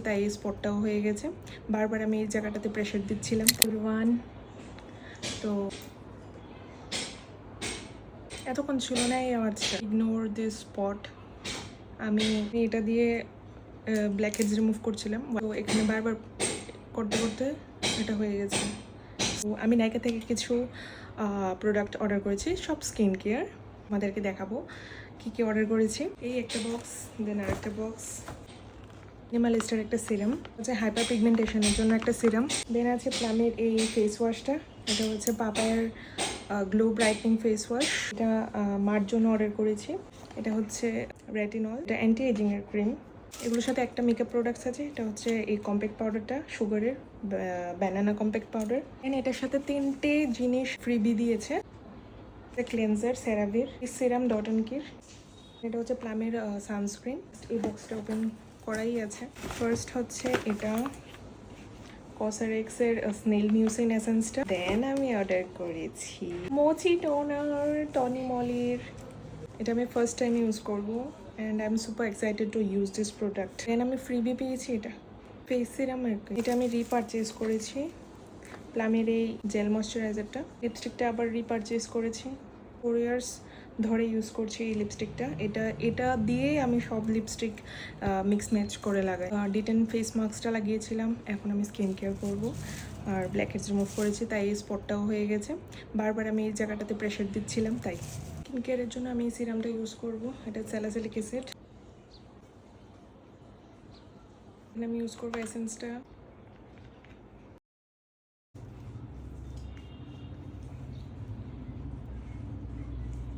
তাই এই স্পটটাও হয়ে গেছে। বারবার আমি এই জায়গাটাতে প্রেশার দিচ্ছিলাম। ওয়ান তো এতক্ষণ ছিল না এই আওয়াজটা। Ignore this spot. আমি এটা দিয়ে ব্ল্যাক হেডস রিমুভ করছিলাম, তো এখানে বারবার করতে করতে এটা হয়ে গেছে। তো আমি নাইকা থেকে কিছু প্রোডাক্ট অর্ডার করেছি, সব স্কিন কেয়ার। আমাদেরকে দেখাবো কী কী অর্ডার করেছি। এই একটা বক্স, দেন আর একটা বক্স, মিনিমালিস্টের একটা সিরাম, হচ্ছে হাইপার পিগমেন্টেশনের জন্য একটা সিরাম। দেন আছে প্লামের এই ফেস ওয়াশটা, এটা হচ্ছে পাপায়ার গ্লো ব্রাইটনিং ফেস ওয়াশ। এটা মার জন্য অর্ডার করেছি। এটা হচ্ছে রেটিনল, এটা অ্যান্টি এজিংয়ের ক্রিম। এগুলোর সাথে একটা মেকআপ প্রোডাক্টস আছে, এটা হচ্ছে এই কম্প্যাক্ট পাউডারটা, সুগারের ব্যানানা কম্প্যাক্ট পাউডার। এন্ড এটার সাথে 3টে জিনিস ফ্রিবি দিয়েছে। ক্লেনজার সেরাভির, সিরাম ডট অ্যান্ড কির। এটা হচ্ছে প্লামের সানস্ক্রিন। এই বক্সটা ওপেন করাই আছে। ফার্স্ট হচ্ছে এটা কসারেক্সের স্নেল মিউসিন এসেন্সটা। দেন আমি অর্ডার করেছি মোচি টোনার টনি মলির। এটা আমি ফার্স্ট টাইম ইউজ করবো and I am super excited to use this product. Then আমি ফ্রিবি পেয়েছি এটা ফেস সিরাম আর কি। এটা আমি রিপারচেজ করেছি প্লামের এই জেল ময়শ্চারাইজারটা। লিপস্টিকটা আবার রিপারচেজ করেছি, 4 ইয়ার্স ধরে ইউজ করছি এই লিপস্টিকটা। এটা দিয়েই আমি সব লিপস্টিক মিক্স ম্যাচ করে লাগাই। ডিটেন ফেস মাস্কটা লাগিয়েছিলাম, এখন আমি স্কিন কেয়ার করবো। আর ব্ল্যাক হেডস রিমুভ করেছি, তাই এই স্পটটাও হয়ে গেছে। বারবার আমি এই জায়গাটাতে প্রেশার দিচ্ছিলাম, তাই স্কিন কেয়ারের জন্য আমি এই সিরামটা ইউজ করবো। এটা স্যালাসিলিক অ্যাসিড। আমি ইউজ করবো এসেন্সটা।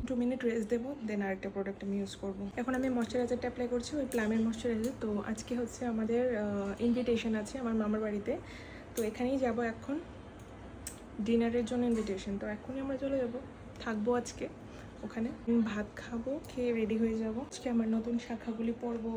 2 মিনিট রেস্ট দেবো, দেন আরেকটা প্রোডাক্ট আমি ইউজ করবো। এখন আমি ময়শ্চারাইজারটা অ্যাপ্লাই করছি, ওই প্লামের ময়শ্চারাইজার। তো আজকে হচ্ছে আমাদের ইনভিটেশন আছে আমার মামার বাড়িতে, তো এখানেই যাব এখন ডিনারের জন্য ইনভিটেশন। তো এখনই আমরা চলে যাব, থাকবো আজকে ওখানে, ভাত খাবো, খেয়ে রেডি হয়ে যাব। আজকে আমার নতুন শাখাগুলি পরবো।